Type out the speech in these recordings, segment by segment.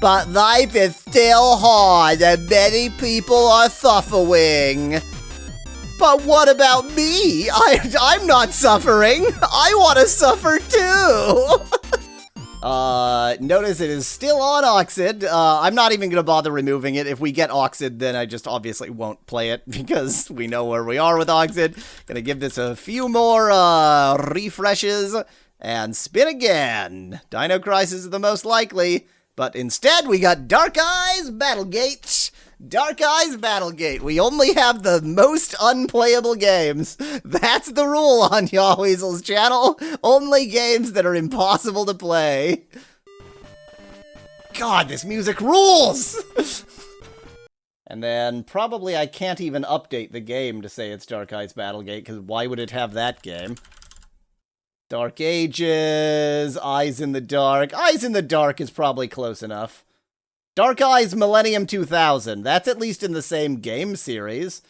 but life is still hard and many people are suffering. But what about me? I'm not suffering. I want to suffer too. Notice it is still on Oxid. I'm not even going to bother removing it. If we get Oxid, then I just obviously won't play it because we know where we are with Oxid. Gonna give this a few more, refreshes and spin again. Dino Crisis is the most likely, but instead we got Dark Eyes Battlegate. Dark Eyes Battlegate. We only have the most unplayable games. That's the rule on Yawweasel's channel. Only games that are impossible to play. God, this music rules! And then probably I can't even update the game to say it's Dark Eyes Battlegate, because why would it have that game? Dark Ages, Eyes in the Dark. Eyes in the Dark is probably close enough. Dark Eyes Millennium 2000. That's at least in the same game series.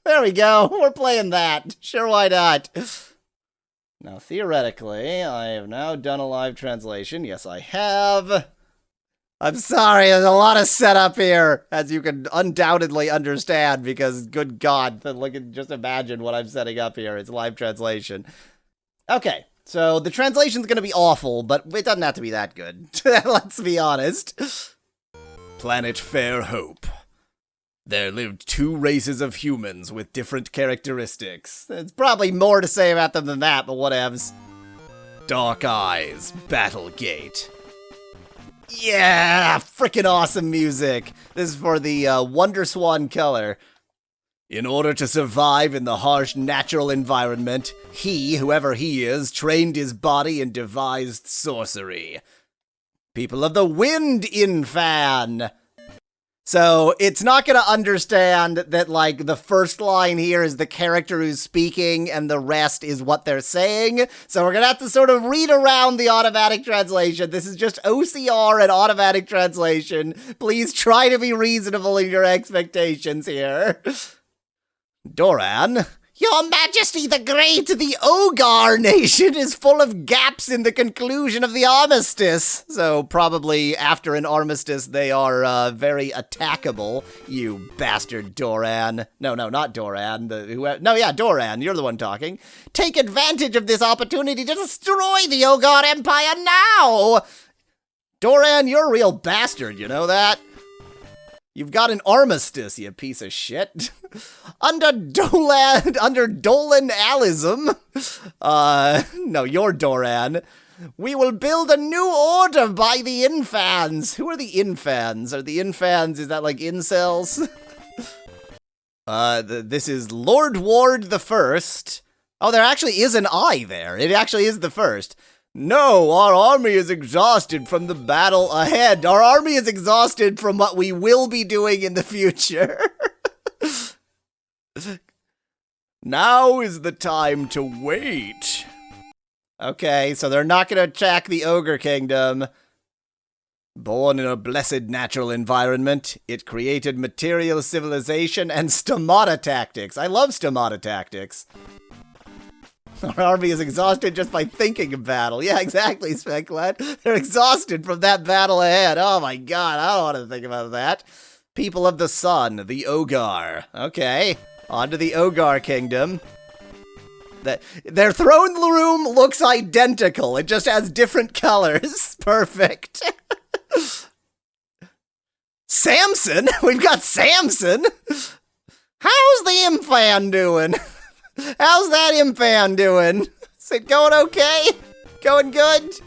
There we go. We're playing that. Sure, why not? Now, theoretically, I have now done a live translation. Yes, I have. I'm sorry, there's a lot of setup here, as you can undoubtedly understand, because, good God, look at, just imagine what I'm setting up here. It's live translation. Okay, so the translation's gonna be awful, but it doesn't have to be that good. Let's be honest. Planet Fair Hope. There lived two races of humans with different characteristics. There's probably more to say about them than that, but whatevs. Dark Eyes Battlegate. Yeah, frickin' awesome music. This is for the Wonder Swan color. In order to survive in the harsh natural environment, he, whoever he is, trained his body and devised sorcery. People of the Wind Infan. So, it's not gonna understand that, like, the first line here is the character who's speaking and the rest is what they're saying. So we're gonna have to sort of read around the automatic translation. This is just OCR and automatic translation. Please try to be reasonable in your expectations here. Doran. Your Majesty the Great, the Ogar Nation is full of gaps in the conclusion of the armistice. So probably after an armistice, they are very attackable. You bastard, Doran. No, not Doran. Doran, you're the one talking. Take advantage of this opportunity to destroy the Ogar Empire now! Doran, you're a real bastard, you know that? You've got an armistice, you piece of shit. Under Dolanalism. No, you're Doran. We will build a new order by the Infans. Who are the Infans? Are the Infans, is that like incels? This is Lord Ward the First. Oh, there actually is an I there. It actually is the first. No, our army is exhausted from the battle ahead. Our army is exhausted from what we will be doing in the future. Now is the time to wait. Okay, so they're not going to attack the Ogre Kingdom. Born in a blessed natural environment, it created material civilization and stomata tactics. I love stomata tactics. Our army is exhausted just by thinking of battle. Yeah, exactly, Specklad. They're exhausted from that battle ahead. Oh my god, I don't want to think about that. People of the Sun, the Ogar. Okay, on to the Ogar Kingdom. Their throne room looks identical. It just has different colors. Perfect. Samson? We've got Samson? How's the Infan doing? How's that Infan doing? Is it going okay? Going good?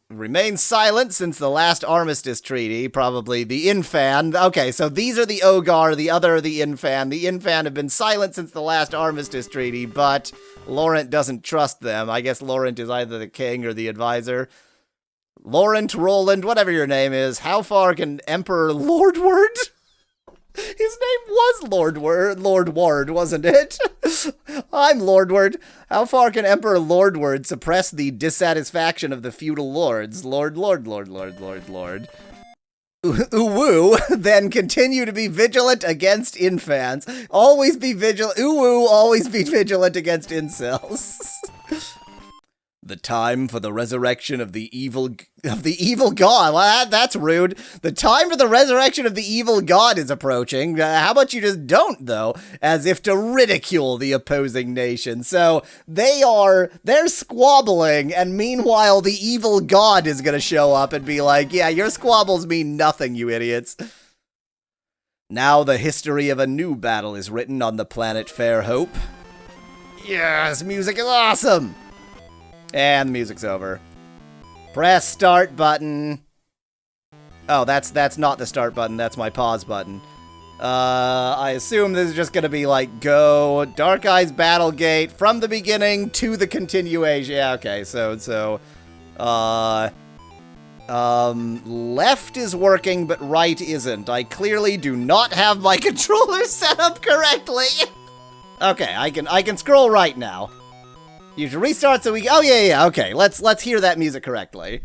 Remain silent since the last armistice treaty. Probably the Infan. Okay, so these are the Ogar, the other are the Infan. The Infan have been silent since the last armistice treaty, but Laurent doesn't trust them. I guess Laurent is either the king or the advisor. Laurent, Roland, whatever your name is, how far can Emperor Lordward? His name was Lord Ward, wasn't it? I'm Lordward. How far can Emperor Lordward suppress the dissatisfaction of the feudal lords? Lord. Uwu, then continue to be vigilant against infans. Always be vigilant. Uwu, always be vigilant against incels. The time for the resurrection of the evil god. Well, that's rude. The time for the resurrection of the evil god is approaching. How about you just don't, though? As if to ridicule the opposing nation. So they're squabbling, and meanwhile the evil god is gonna show up and be like, yeah, your squabbles mean nothing, you idiots. Now the history of a new battle is written on the planet Fairhope. Yes, music is awesome! And the music's over. Press start button. Oh, that's not the start button, that's my pause button. I assume this is just gonna be like, go Dark Eyes Battlegate from the beginning to the continuation. Yeah, okay, so, left is working, but right isn't. I clearly do not have my controller set up correctly. Okay, I can scroll right now. You should restart so we... Oh, yeah, okay. Let's hear that music correctly.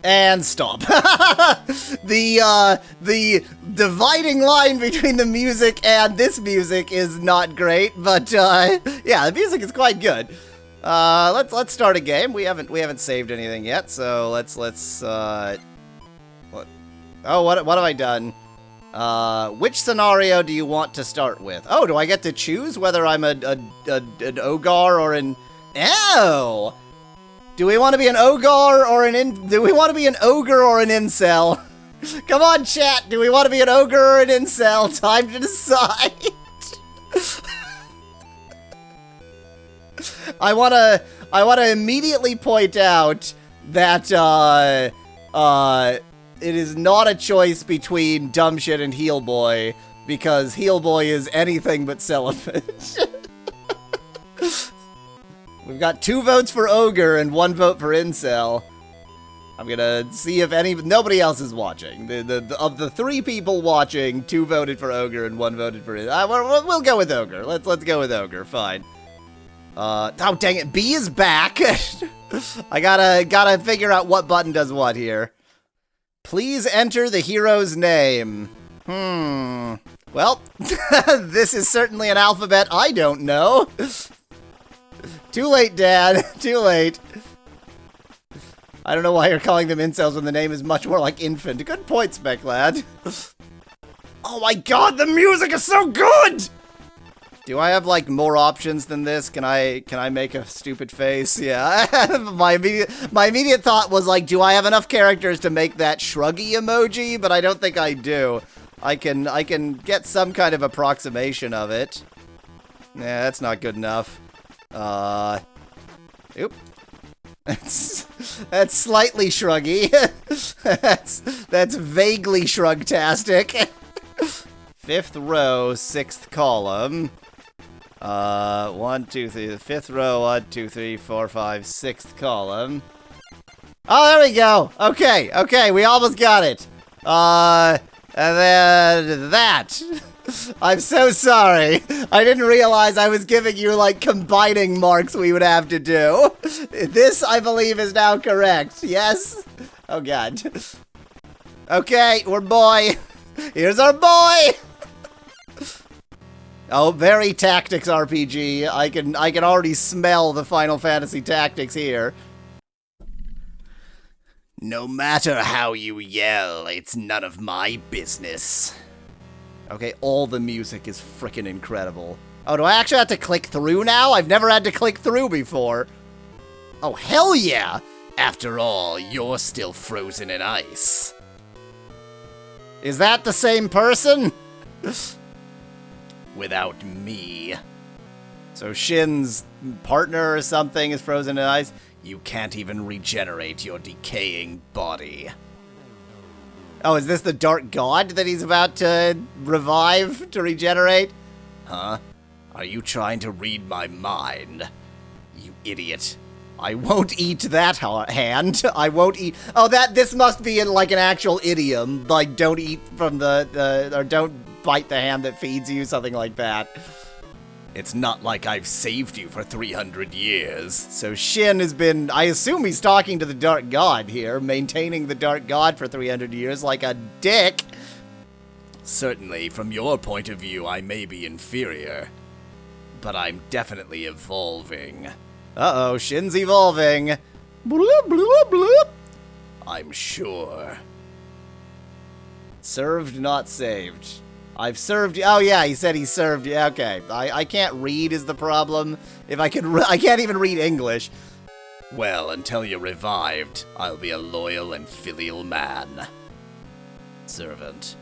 And stop. The dividing line between the music and this music is not great, but yeah, the music is quite good. Let's start a game. We haven't saved anything yet, so let's what have I done? Which scenario do you want to start with? Oh, do I get to choose whether I'm an Ogar or an... Ew! Do we want to be an Ogar or do we want to be an ogre or an incel? Come on, chat, do we want to be an ogre or an incel? Time to decide. I wanna immediately point out that it is not a choice between dumb shit and heel boy, because heel boy is anything but celibate. We've got 2 votes for ogre and 1 vote for incel. I'm gonna see if nobody else is watching. Of the 3 people watching, 2 voted for ogre and 1 voted for incel. We'll go with ogre. Let's go with ogre. Fine. Oh dang it, B is back. I gotta figure out what button does what here. Please enter the hero's name. Well, this is certainly an alphabet I don't know. Too late, Dad. Too late. I don't know why you're calling them incels when the name is much more like infant. Good point, Spec Lad. Oh my god, the music is so good! Do I have, like, more options than this? Can I make a stupid face? Yeah. My immediate thought was, like, do I have enough characters to make that shruggy emoji? But I don't think I do. I can get some kind of approximation of it. Yeah, that's not good enough. Oop. That's slightly shruggy. that's vaguely shrugtastic. 5th row, 6th column. 1, 2, 3. The 5th row, 1, 2, 3, 4, 5, 6th column. Oh, there we go. Okay, we almost got it. And then that. I'm so sorry. I didn't realize I was giving you, like, combining marks we would have to do. This, I believe, is now correct. Yes? Oh, God. Okay, we're boy. Here's our boy. Oh, very tactics RPG. I can already smell the Final Fantasy tactics here. No matter how you yell, it's none of my business. Okay, all the music is frickin' incredible. Oh, do I actually have to click through now? I've never had to click through before. Oh, hell yeah! After all, you're still frozen in ice. Is that the same person? Without me. So Shin's partner or something is frozen in ice? You can't even regenerate your decaying body. Oh, is this the Dark God that he's about to revive to regenerate? Huh? Are you trying to read my mind? You idiot. I won't eat that hand. I won't eat... Oh, this must be in, like, an actual idiom. Like, don't eat from or don't bite the hand that feeds you, something like that. It's not like I've saved you for 300 years. So Shin has been, I assume he's talking to the Dark God here, maintaining the Dark God for 300 years like a dick. Certainly, from your point of view, I may be inferior, but I'm definitely evolving. Uh-oh, Shin's evolving. Bloop, bloop, bloop. I'm sure. Served, not saved. I've served you. Oh, yeah, he said he served you. Okay, I can't read is the problem. If I could, I can't even read English. Well, until you're revived, I'll be a loyal and filial man. Servant.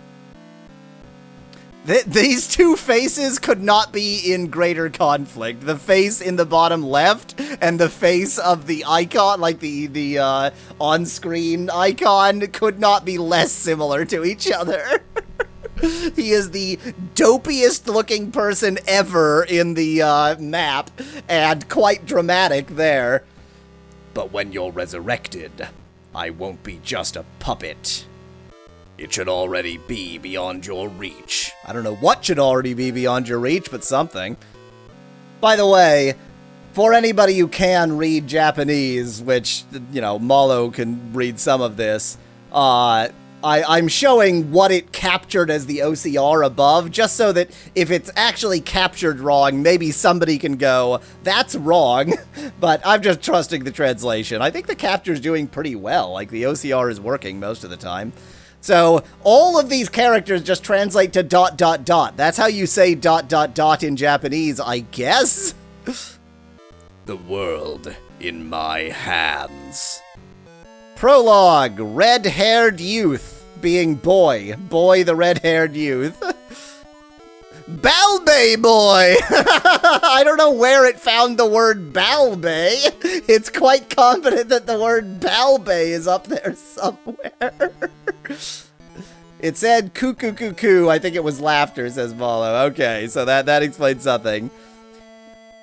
These two faces could not be in greater conflict. The face in the bottom left and the face of the icon, like the on-screen icon, could not be less similar to each other. He is the dopiest looking person ever in the map, and quite dramatic there. But when you're resurrected, I won't be just a puppet. It should already be beyond your reach. I don't know what should already be beyond your reach, but something. By the way, for anybody who can read Japanese, which, you know, Mallow can read some of this, I'm showing what it captured as the OCR above, just so that if it's actually captured wrong, maybe somebody can go, that's wrong, but I'm just trusting the translation. I think the capture's doing pretty well, like the OCR is working most of the time. So, all of these characters just translate to ... That's how you say ... in Japanese, I guess? The world in my hands. Prologue, red-haired youth, being boy. Boy, the red-haired youth. Balbay boy! I don't know where it found the word Balbay. It's quite confident that the word Balbay is up there somewhere. It said cuckoo cuckoo. I think it was laughter, says Mallow. Okay, so that explains something.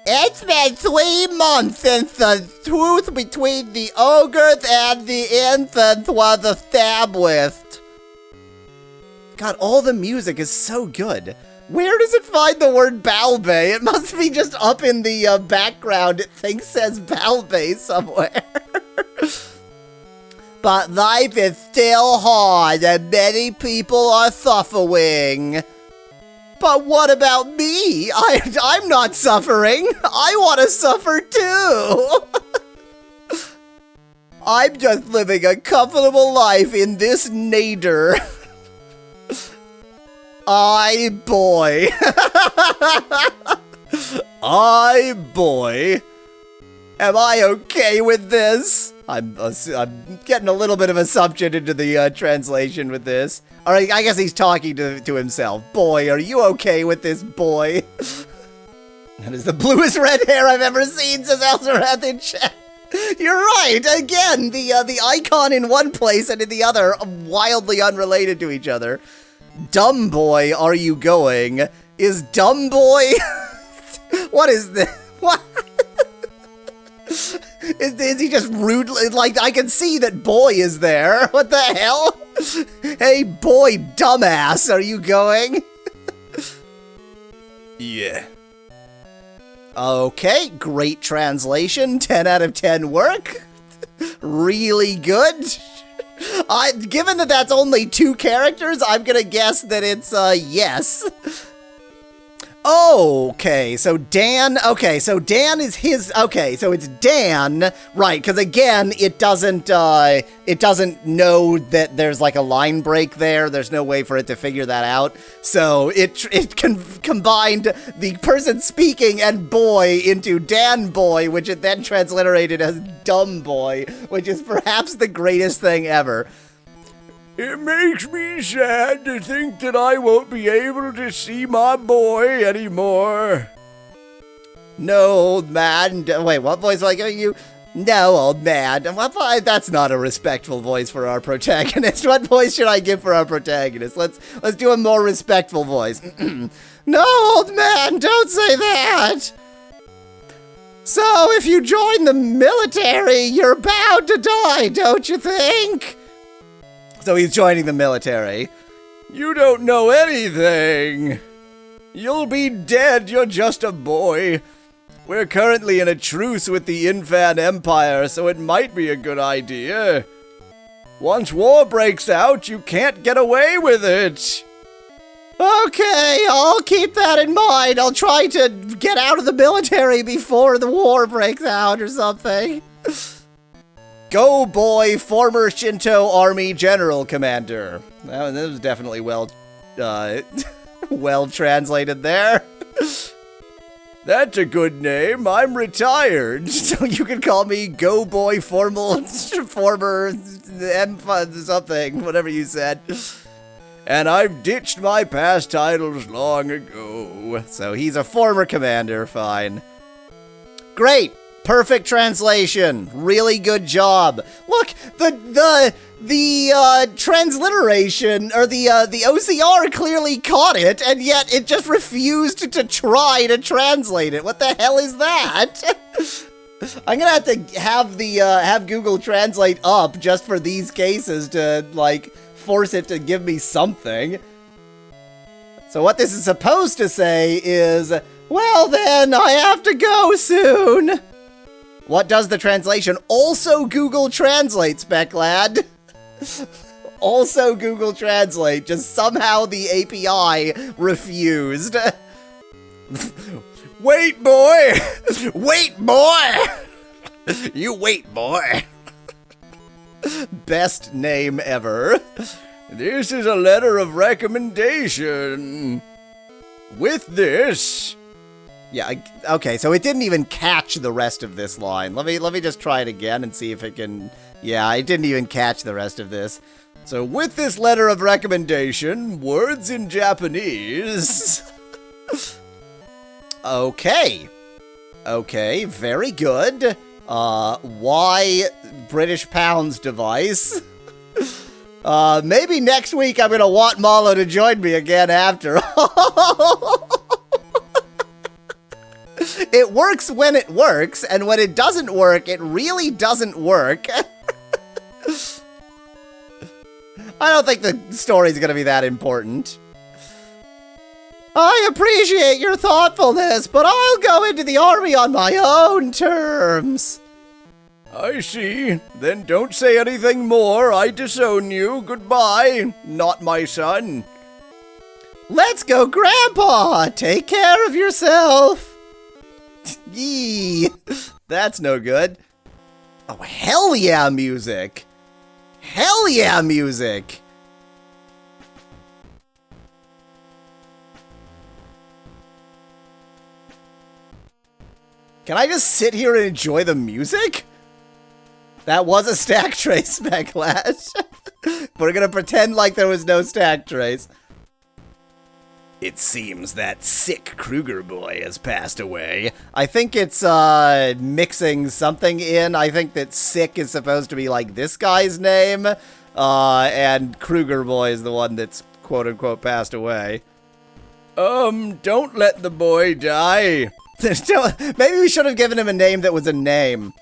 It's been 3 months since the truth between the ogres and the infants was established. God, all the music is so good. Where does it find the word Balbay? It must be just up in the background. It thinks says Balbay somewhere. But life is still hard and many people are suffering. But what about me? I'm not suffering. I want to suffer too. I'm just living a comfortable life in this nadir. Boy. Boy. Am I okay with this? I'm getting a little bit of assumption into the translation with this. Alright, I guess he's talking to himself. Boy, are you okay with this, boy? That is the bluest red hair I've ever seen, says Elzarath in chat. You're right, again, the icon in one place and in the other, wildly unrelated to each other. Dumb boy, are you going? Is dumb boy? What is this? What? Is he just rudely, like, I can see that boy is there. What the hell? Hey, boy, dumbass, are you going? Yeah. Okay, great translation. 10 out of 10 work. Really good. Given that that's only 2 characters, I'm gonna guess that it's, yes. Okay, so Dan is his, okay, so it's Dan, right, because again, it doesn't know that there's like a line break there, there's no way for it to figure that out, so it combined the person speaking and boy into Dan boy, which it then transliterated as dumb boy, which is perhaps the greatest thing ever. It makes me sad to think that I won't be able to see my boy anymore. No, old man. Wait, what voice am I giving you? No, old man. That's not a respectful voice for our protagonist. What voice should I give for our protagonist? Let's do a more respectful voice. No, old man, don't say that. So, if you join the military, you're bound to die, don't you think? So he's joining the military. You don't know anything. You'll be dead, you're just a boy. We're currently in a truce with the Infan Empire, so it might be a good idea. Once war breaks out, you can't get away with it. Okay, I'll keep that in mind. I'll try to get out of the military before the war breaks out or something. Go, boy, former Shinto Army General Commander. That was definitely well translated there. That's a good name. I'm retired, so you can call me Go Boy former something, whatever you said. And I've ditched my past titles long ago. So he's a former commander, fine. Great! Perfect translation. Really good job. Look, the transliteration, or the OCR clearly caught it, and yet it just refused to try to translate it. What the hell is that? I'm gonna have to have Google Translate up just for these cases to, like, force it to give me something. So what this is supposed to say is, well then, I have to go soon. What does the translation? Also Google Translate, Speclad. Also Google Translate, just somehow the API refused. Wait, boy! Wait, boy! You wait, boy! Best name ever. This is a letter of recommendation. With this... Yeah, okay, so it didn't even catch the rest of this line. Let me just try it again and see if it can... Yeah, it didn't even catch the rest of this. So with this letter of recommendation, words in Japanese... Okay. Okay, very good. Why British pounds device? Maybe next week I'm gonna want Mallow to join me again after all. It works when it works, and when it doesn't work, it really doesn't work. I don't think the story's gonna be that important. I appreciate your thoughtfulness, but I'll go into the army on my own terms. I see. Then don't say anything more. I disown you. Goodbye. Not my son. Let's go, Grandpa. Take care of yourself. Yee. That's no good. Oh, hell yeah, music. Hell yeah, music. Can I just sit here and enjoy the music? That was a stack trace, Speclash. We're gonna pretend like there was no stack trace. It seems that sick Kruger boy has passed away. I think it's, mixing something in. I think that sick is supposed to be, like, this guy's name. And Kruger boy is the one that's, quote-unquote, passed away. Don't let the boy die. Maybe we should have given him a name that was a name.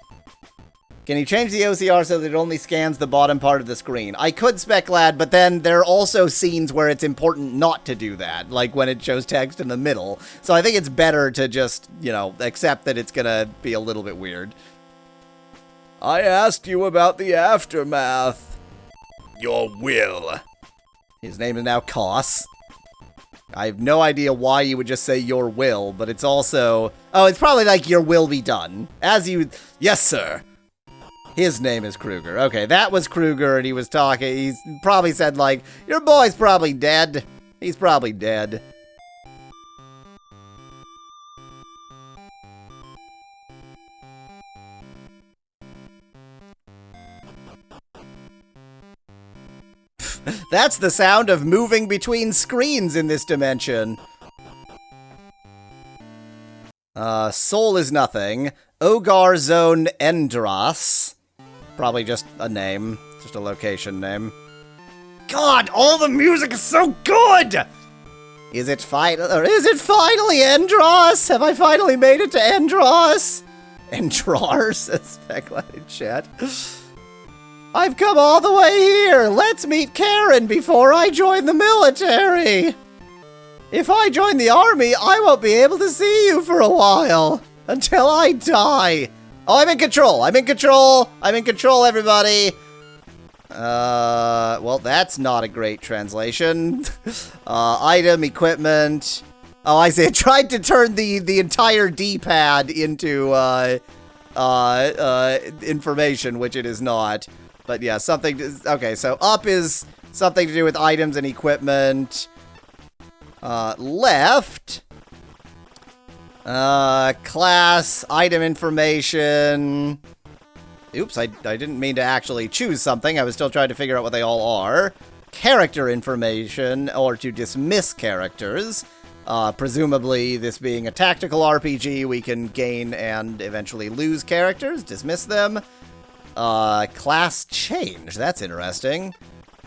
Can you change the OCR so that it only scans the bottom part of the screen? I could, Speclad, but then there are also scenes where it's important not to do that, like when it shows text in the middle. So I think it's better to just, you know, accept that it's gonna be a little bit weird. I asked you about the aftermath. Your will. His name is now Koss. I have no idea why you would just say your will, but it's also... Oh, it's probably like your will be done. As you... Yes, sir. His name is Kruger. Okay, that was Kruger, and he was talking. He's probably said, like, your boy's probably dead. He's probably dead. That's the sound of moving between screens in this dimension. Soul is nothing. Ogar Zone Endras. Probably just a name. Just a location name. God, all the music is so good! Is it finally Endros? Have I finally made it to Endros? Endrar, says Speclight in chat. I've come all the way here. Let's meet Karen before I join the military. If I join the army, I won't be able to see you for a while. Until I die. Oh, I'm in control. I'm in control. I'm in control, everybody. Well, that's not a great translation. Item, equipment. Oh, I see. I tried to turn the entire D-pad into, information, which it is not. But yeah, okay, so up is something to do with items and equipment. Left. Class, item information. Oops, I didn't mean to actually choose something. I was still trying to figure out what they all are. Character information, or to dismiss characters. Presumably, this being a tactical RPG, we can gain and eventually lose characters, dismiss them. Class change, that's interesting.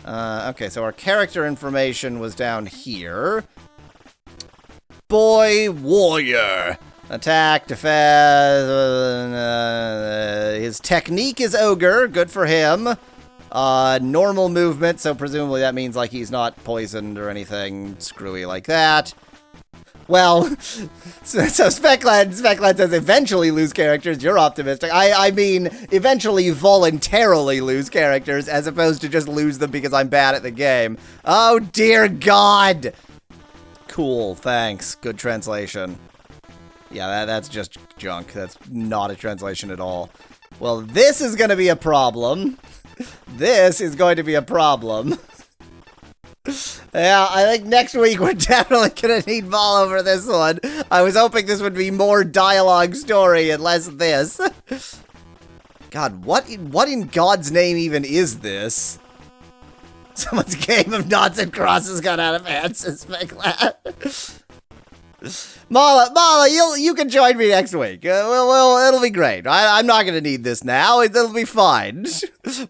Okay, so our character information was down here. Boy warrior. Attack, defense, his technique is ogre, good for him. Normal movement, so presumably that means like he's not poisoned or anything screwy like that. Well, so Speclad says eventually lose characters. You're optimistic. I mean, eventually voluntarily lose characters as opposed to just lose them because I'm bad at the game. Oh, dear God. Cool, thanks. Good translation. Yeah, that's just junk. That's not a translation at all. Well, this is going to be a problem. This is going to be a problem. Yeah, I think next week we're definitely gonna need Mallow for this one. I was hoping this would be more dialogue story and less this. God, what in God's name even is this? Someone's game of knots and crosses got out of hand, says Speclat. Mallow, you can join me next week. Well, it'll be great. I'm not gonna need this now. It'll be fine.